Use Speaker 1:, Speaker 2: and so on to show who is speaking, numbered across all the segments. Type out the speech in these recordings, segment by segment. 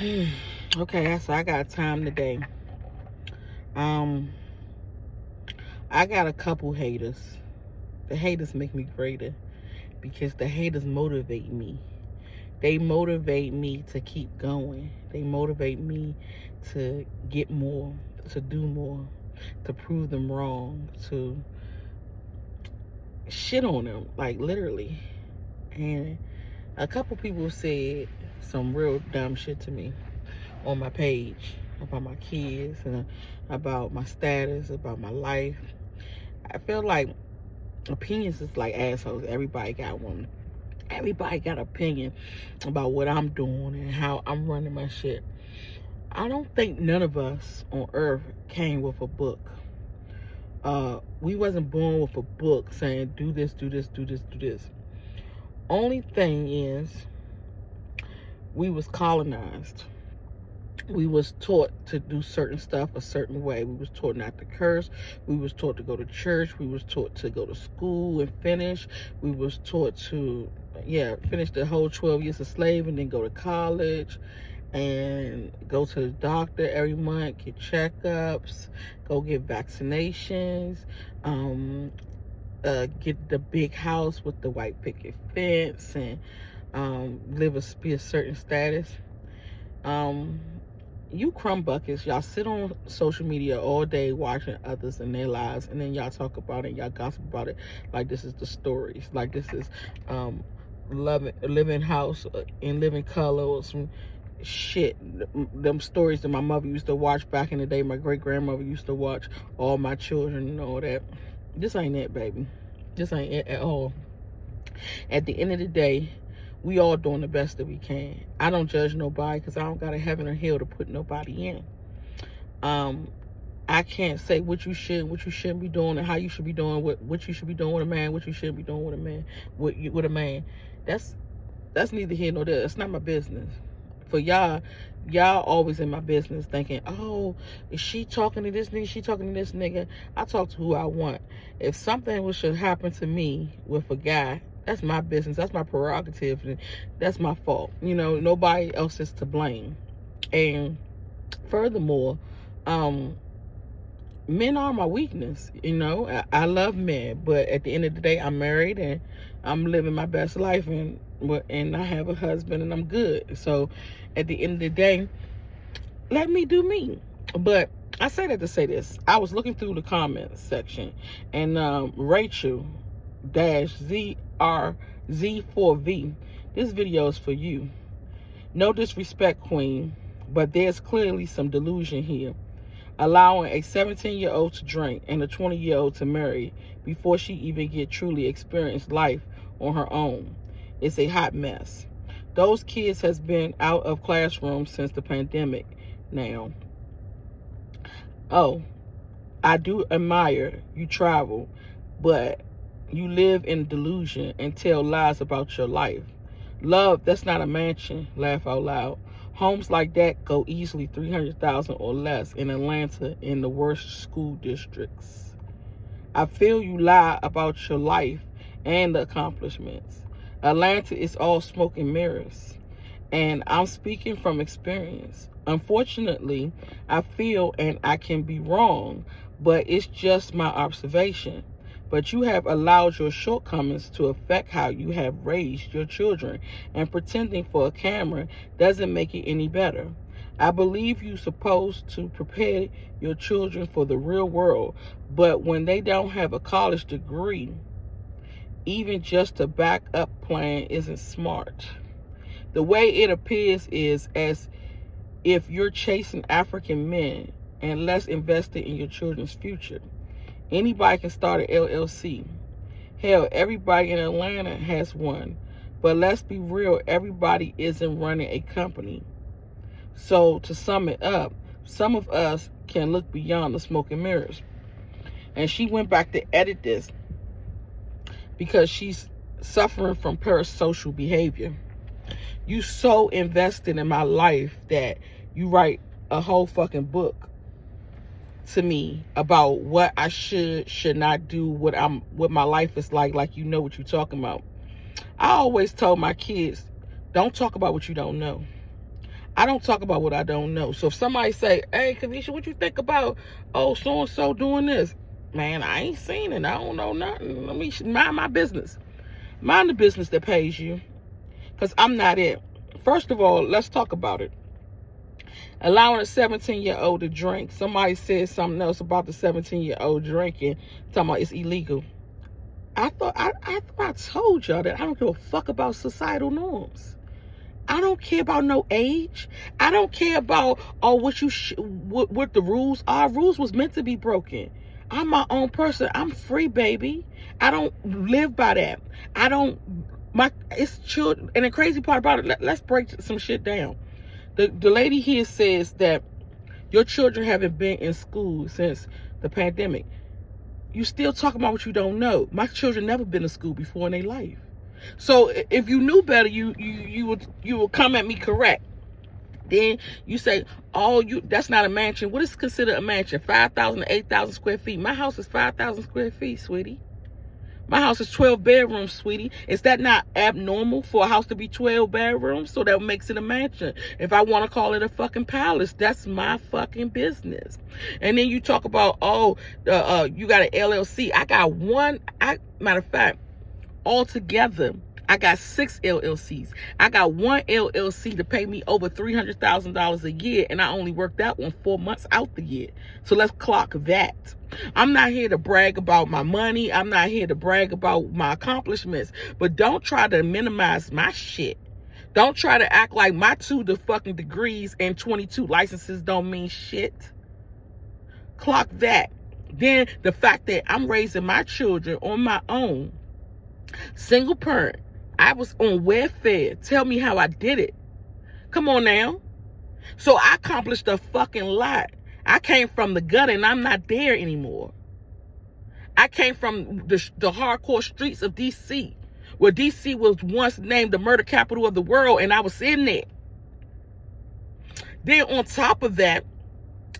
Speaker 1: Okay, so I got time today. Um, I got a couple haters. The haters make me greater because the haters motivate me. They motivate me to keep going. They motivate me to get more, to do more, to prove them wrong, to shit on them, like literally. And a couple people said some real dumb shit to me on my page about my kids and about my status, about my life. I feel like opinions is like assholes. Everybody got one. Everybody got an opinion about what I'm doing and how I'm running my shit. I don't think none of us on earth came with a book. We wasn't born with a book saying do this, do this, do this, do this. Only thing is we was colonized. We was taught to do certain stuff a certain way. We was taught not to curse. We was taught to go to church. We was taught to go to school and finish. We was taught to finish the whole 12 years a slave and then go to college and go to the doctor every month, get checkups, go get vaccinations, get the big house with the white picket fence, and be a certain status. You crumb buckets, y'all sit on social media all day watching others and their lives, and then y'all talk about it, y'all gossip about it like this is the stories, like this is living house in living color or some shit. Them stories that my mother used to watch back in the day, my great grandmother used to watch, all my children and all that. This ain't it, baby. This ain't it at all. At the end of the day, we all doing the best that we can. I don't judge nobody because I don't got a heaven or hell to put nobody in. I can't say what you should and what you shouldn't be doing and how you should be doing, what you should be doing with a man, what you shouldn't be doing with a man, with a man. That's neither here nor there. It's not my business. For y'all always in my business thinking, oh, is she talking to this nigga? She talking to this nigga? I talk to who I want. If something should happen to me with a guy, that's my business. That's my prerogative. And that's my fault. Nobody else is to blame. And furthermore, men are my weakness. I love men, but at the end of the day, I'm married and I'm living my best life, and I have a husband and I'm good. So at the end of the day, let me do me. But I say that to say this. I was looking through the comments section, and Rachel ZRZ4V, this video is for you. No disrespect, queen, but there's clearly some delusion here. Allowing a 17-year-old to drink and a 20-year-old to marry before she even get truly experienced life on her own. It's a hot mess. Those kids has been out of classrooms since the pandemic now. Oh, I do admire you travel, but you live in delusion and tell lies about your life. Love, that's not a mansion, laugh out loud. Homes like that go easily $300,000 or less in Atlanta in the worst school districts. I feel you lie about your life and the accomplishments. Atlanta is all smoke and mirrors, and I'm speaking from experience. Unfortunately, I feel, and I can be wrong, but it's just my observation. But you have allowed your shortcomings to affect how you have raised your children, and pretending for a camera doesn't make it any better. I believe you're supposed to prepare your children for the real world, but when they don't have a college degree, even just a backup plan isn't smart. The way it appears is as if you're chasing African men and less invested in your children's future. Anybody can start an LLC. Hell, everybody in Atlanta has one. But let's be real, everybody isn't running a company. So to sum it up, some of us can look beyond the smoke and mirrors. And she went back to edit this because she's suffering from parasocial behavior. You so invested in my life that you write a whole fucking book to me about what I should not do, what my life is like you know what you're talking about. I always told my kids, don't talk about what you don't know. I don't talk about what I don't know. So if somebody say, hey, Kanisha, what you think about, oh, so-and-so doing this? Man, I ain't seen it. I don't know nothing. Let me mind my business. Mind the business that pays you. Because I'm not it. First of all, let's talk about it. Allowing a 17-year-old to drink. Somebody said something else about the 17-year-old drinking. Talking about it's illegal. I thought I told y'all that I don't give a fuck about societal norms. I don't care about no age. I don't care about what the rules are. Rules was meant to be broken. I'm my own person. I'm free, baby. I don't live by that. It's children. And the crazy part about it, let's break some shit down. The lady here says that your children haven't been in school since the pandemic. You still talking about what you don't know. My children never been to school before in their life. So if you knew better, you would come at me correct. Then you say, oh, that's not a mansion. What is considered a mansion? 5,000 to 8,000 square feet. My house is 5,000 square feet, sweetie. My house is 12 bedrooms, sweetie. Is that not abnormal for a house to be 12 bedrooms? So that makes it a mansion. If I want to call it a fucking palace, that's my fucking business. And then you talk about, you got an LLC. I got one. Matter of fact, altogether, I got 6 LLCs. I got one LLC to pay me over $300,000 a year, and I only worked that one 4 months out the year. So let's clock that. I'm not here to brag about my money. I'm not here to brag about my accomplishments. But don't try to minimize my shit. Don't try to act like my 2 fucking degrees and 22 licenses don't mean shit. Clock that. Then the fact that I'm raising my children on my own. Single parent. I was on welfare. Tell me how I did it. Come on now. So I accomplished a fucking lot. I came from the gutter and I'm not there anymore. I came from the hardcore streets of D.C., where D.C. was once named the murder capital of the world, and I was in there. Then on top of that,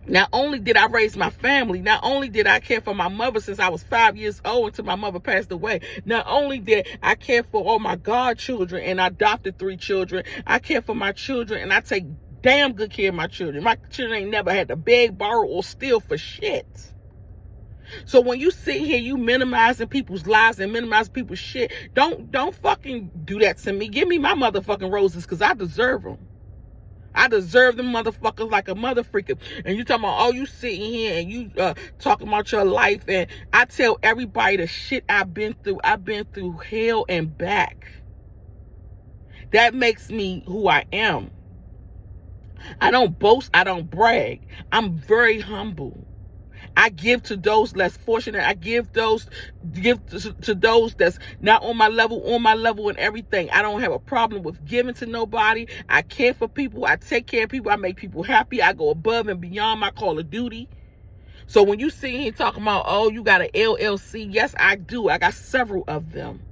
Speaker 1: not only did I raise my family, not only did I care for my mother since I was 5 years old until my mother passed away, not only did I care for all my godchildren and I adopted 3 children, I care for my children and I take damn good care of my children. My children ain't never had to beg, borrow, or steal for shit. So when you sit here, you minimizing people's lives and minimizing people's shit, don't fucking do that to me. Give me my motherfucking roses, because I deserve them. I deserve them motherfuckers like a mother freaker. And you talking about, oh, you sitting here and you talking about your life. And I tell everybody the shit I've been through. I've been through hell and back. That makes me who I am. I don't boast. I don't brag. I'm very humble. I give to those less fortunate. I give to those that's not on my level and everything. I don't have a problem with giving to nobody. I care for people. I take care of people. I make people happy. I go above and beyond my call of duty. So when you see here talking about, oh, you got an LLC, yes, I do. I got several of them.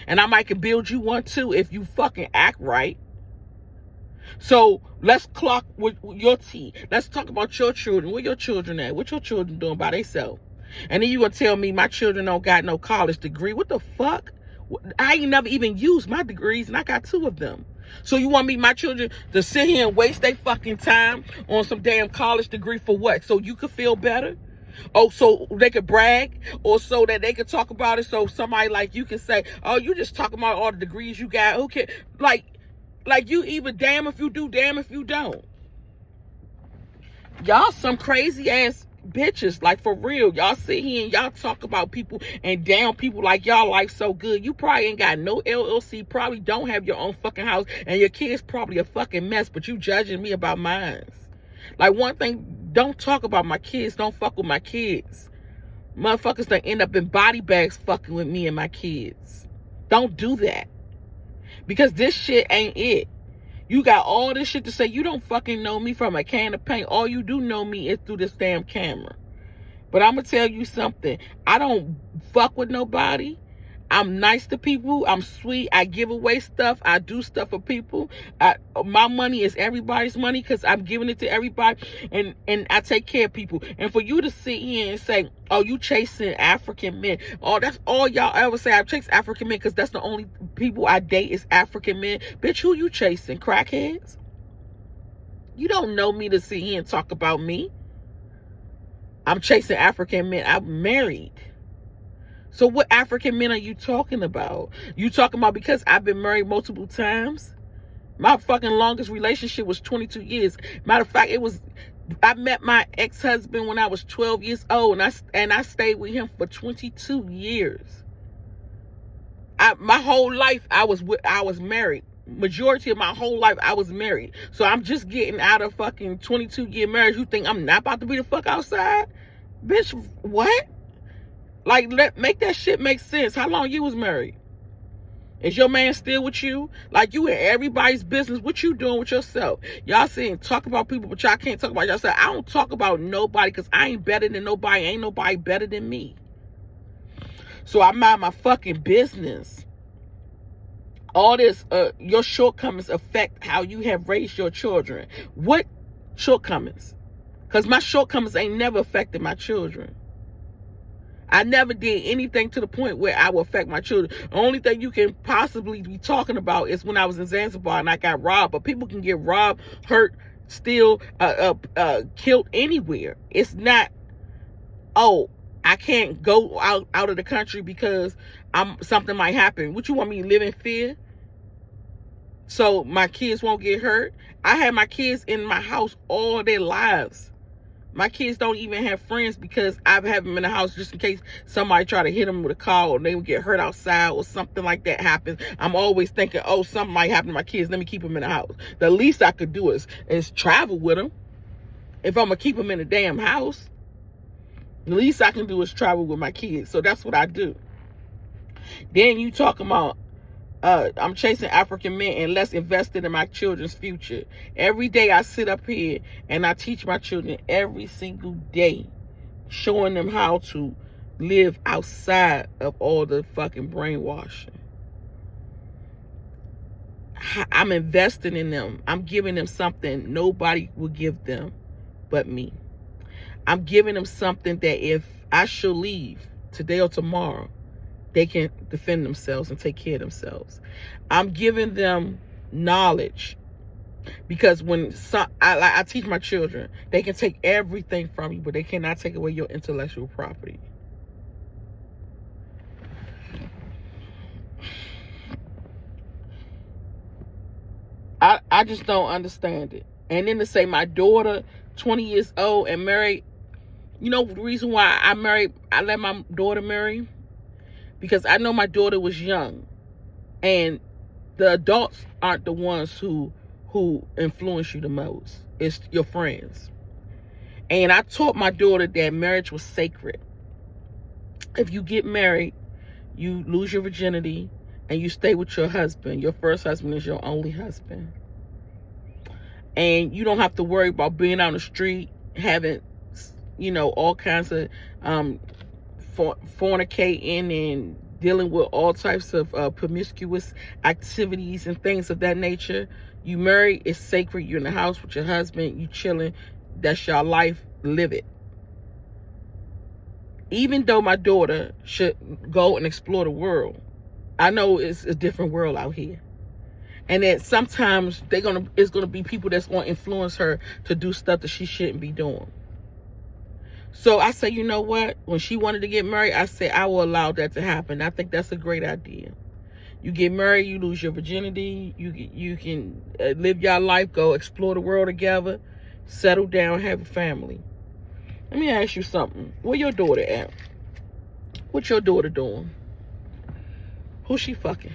Speaker 1: And I might can build you one too if you fucking act right. So let's clock with your tea. Let's talk about your children. Where your children at? What your children doing by themselves? And then you gonna tell me my children don't got no college degree? What the fuck? I ain't never even used my degrees, and I got 2 of them. So you want my children to sit here and waste their fucking time on some damn college degree for what? So you could feel better? Oh, so they could brag, or so that they could talk about it, so somebody like you can say, oh, you just talking about all the degrees you got. Who cares? Like you either damn if you do, damn if you don't. Y'all some crazy ass bitches, like for real. Y'all sit here and y'all talk about people and down people like y'all life so good. You probably ain't got no LLC, probably don't have your own fucking house, and your kids probably a fucking mess, but you judging me about mine. Like one thing, don't talk about my kids. Don't fuck with my kids. Motherfuckers that end up in body bags fucking with me and my kids. Don't do that. Because this shit ain't it. You got all this shit to say. You don't fucking know me from a can of paint. All you do know me is through this damn camera. But I'm going to tell you something. I don't fuck with nobody. I'm nice to people. I'm sweet. I give away stuff. I do stuff for people. My money is everybody's money because I'm giving it to everybody. And I take care of people. And for you to sit here and say, oh, you chasing African men. Oh, that's all y'all ever say. I chase African men because that's the only people I date is African men. Bitch, who you chasing? Crackheads? You don't know me to sit here and talk about me. I'm chasing African men. I'm married. So what African men are you talking about? You talking about because I've been married multiple times? My fucking longest relationship was 22 years. Matter of fact, I met my ex-husband when I was 12 years old, and I stayed with him for 22 years. My whole life I was married. Majority of my whole life I was married. So I'm just getting out of fucking 22-year marriage. You think I'm not about to be the fuck outside? Bitch, what? Like, make that shit make sense. How long you was married? Is your man still with you? Like, you in everybody's business. What you doing with yourself? Y'all saying talk about people, but y'all can't talk about yourself. I don't talk about nobody because I ain't better than nobody. Ain't nobody better than me. So I mind my fucking business. All this, your shortcomings affect how you have raised your children. What shortcomings? Because my shortcomings ain't never affected my children. I never did anything to the point where I will affect my children. The only thing you can possibly be talking about is when I was in Zanzibar and I got robbed. But people can get robbed, hurt, still killed anywhere. It's not, oh, I can't go out of the country because something might happen. What, you want me to live in fear? So my kids won't get hurt? I had my kids in my house all their lives. My kids don't even have friends because I have them in the house just in case somebody try to hit them with a car or they would get hurt outside or something like that happens. I'm always thinking, oh, something might happen to my kids. Let me keep them in the house. The least I could do is travel with them. If I'm going to keep them in the damn house, the least I can do is travel with my kids. So that's what I do. Then you talking about, I'm chasing African men and less invested in my children's future. Every day I sit up here and I teach my children every single day, showing them how to live outside of all the fucking brainwashing. I'm investing in them. I'm giving them something nobody will give them but me. I'm giving them something that if I should leave today or tomorrow, they can defend themselves and take care of themselves. I'm giving them knowledge because when I teach my children, they can take everything from you, but they cannot take away your intellectual property. I just don't understand it. And then to say my daughter, 20 years old and married, you know the reason why I let my daughter marry? Because I know my daughter was young, and the adults aren't the ones who influence you the most. It's your friends. And I taught my daughter that marriage was sacred. If you get married, you lose your virginity and you stay with your husband. Your first husband is your only husband. And you don't have to worry about being on the street, having, all kinds of fornicating and dealing with all types of promiscuous activities and things of that nature. You married, it's sacred. You're in the house with your husband, you chilling. That's your life. Live it. Even though my daughter should go and explore the world, I know it's a different world out here. And that sometimes it's gonna be people that's gonna influence her to do stuff that she shouldn't be doing. So I say, you know what? When she wanted to get married, I said I will allow that to happen. I think that's a great idea. You get married, you lose your virginity. You can live your life, go explore the world together, settle down, have a family. Let me ask you something. Where your daughter at? What your daughter doing? Who she fucking?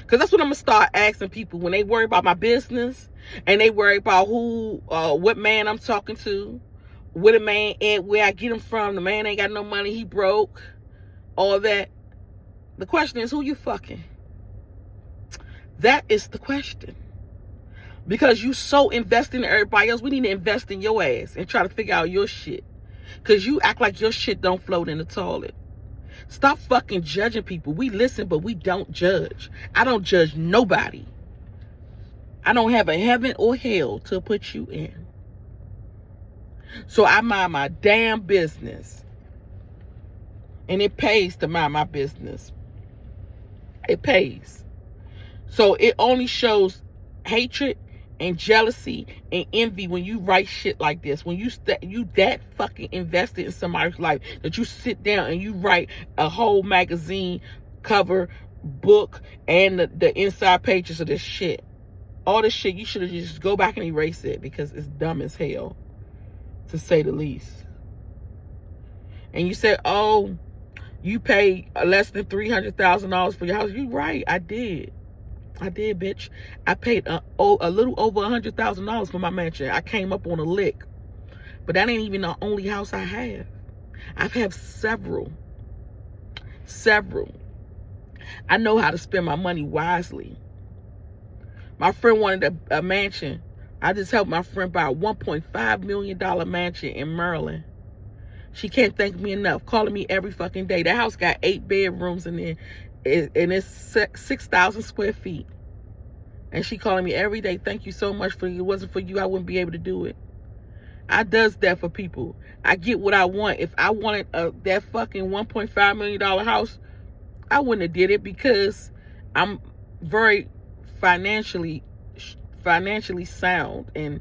Speaker 1: Because that's what I'm going to start asking people when they worry about my business and they worry about what man I'm talking to, where the man at, where I get him from. The man ain't got no money, he broke, all that. The question is, who you fucking? That is the question. Because you so invested in everybody else, we need to invest in your ass and try to figure out your shit. Because you act like your shit don't float in the toilet. Stop fucking judging people. We listen, but we don't judge. I don't judge nobody. I don't have a heaven or hell to put you in. So I mind my damn business. And it pays to mind my business. It pays. So it only shows hatred and jealousy and envy when you write shit like this. When you that fucking invested in somebody's life that you sit down and you write a whole magazine cover, book, and the inside pages of this shit. All this shit, you should have just go back and erase it because it's dumb as hell, to say the least. And you said, oh, you paid less than $300,000 for your house. You right, I did, bitch. I paid a little over $100,000 for my mansion. I came up on a lick, but that ain't even the only house I have. I've had several. I know how to spend my money wisely. My friend wanted a mansion. I just helped my friend buy a $1.5 million mansion in Maryland. She can't thank me enough, calling me every fucking day. The house got 8 bedrooms in there, and it's 6,000 square feet. And she calling me every day, thank you so much for you. It wasn't for you, I wouldn't be able to do it. I does that for people. I get what I want. If I wanted that fucking $1.5 million house, I wouldn't have did it because I'm very financially sound, and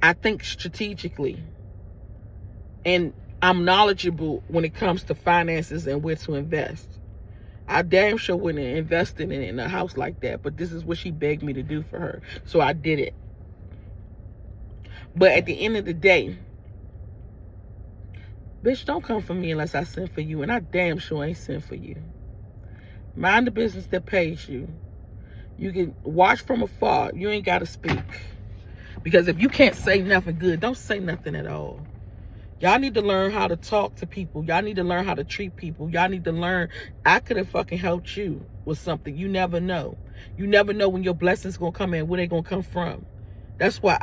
Speaker 1: I think strategically, and I'm knowledgeable when it comes to finances and where to invest. I damn sure wouldn't have invested in a house like that, but this is what she begged me to do for her, so I did it. But at the end of the day, bitch, don't come for me unless I send for you, and I damn sure ain't sent for you. Mind the business that pays you. You can watch from afar. You ain't got to speak. Because if you can't say nothing good, don't say nothing at all. Y'all need to learn how to talk to people. Y'all need to learn how to treat people. Y'all need to learn. I could have fucking helped you with something. You never know. You never know when your blessings going to come in, where they going to come from. That's why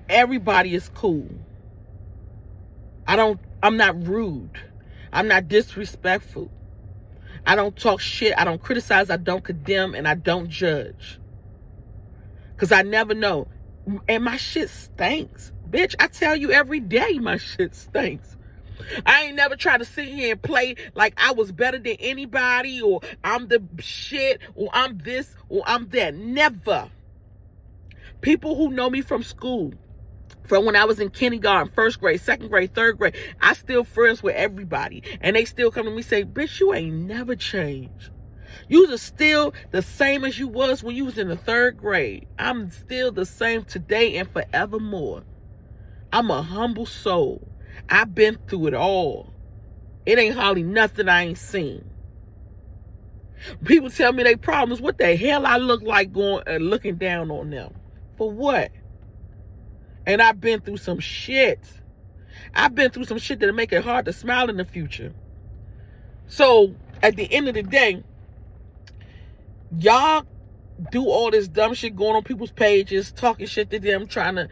Speaker 1: everybody is cool. I'm not rude. I'm not disrespectful. I don't talk shit. I don't criticize. I don't condemn. And I don't judge. Because I never know. And my shit stinks. Bitch, I tell you every day my shit stinks. I ain't never tried to sit here and play like I was better than anybody, or I'm the shit, or I'm this, or I'm that. Never. People who know me from school, from when I was in kindergarten, first grade, second grade, third grade, I still friends with everybody. And they still come to me and say, bitch, you ain't never changed. You are still the same as you was when you was in the third grade. I'm still the same today and forevermore. I'm a humble soul. I've been through it all. It ain't hardly nothing I ain't seen. People tell me they problems. What the hell I look like going and looking down on them? For what? And I've been through some shit. I've been through some shit that'll make it hard to smile in the future. So, at the end of the day, y'all do all this dumb shit going on people's pages, talking shit to them, trying to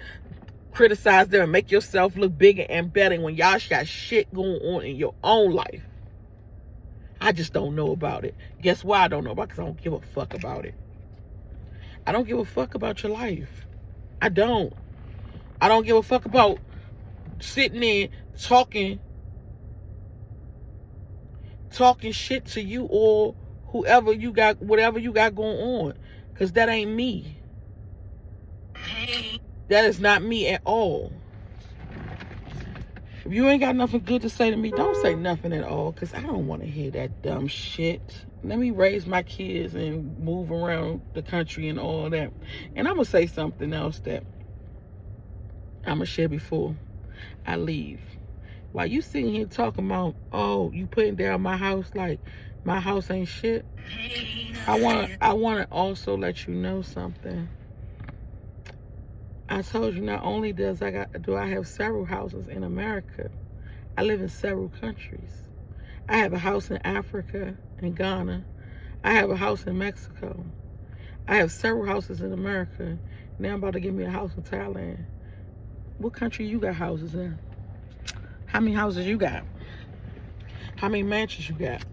Speaker 1: criticize them and make yourself look bigger and better when y'all got shit going on in your own life. I just don't know about it. Guess why I don't know about it? Because I don't give a fuck about it. I don't give a fuck about your life. I don't give a fuck about sitting there talking shit to you or whoever you got, whatever you got going on. Because that ain't me. That is not me at all. If you ain't got nothing good to say to me, don't say nothing at all. Because I don't want to hear that dumb shit. Let me raise my kids and move around the country and all that. And I'm going to say something else that I'm going to share before I leave. While you sitting here talking about, oh, you putting down my house like my house ain't shit. I want to also let you know something. I told you not only do I have several houses in America, I live in several countries. I have a house in Africa, in Ghana. I have a house in Mexico. I have several houses in America. Now I'm about to give me a house in Thailand. What country you got houses in? How many houses you got? How many mansions you got?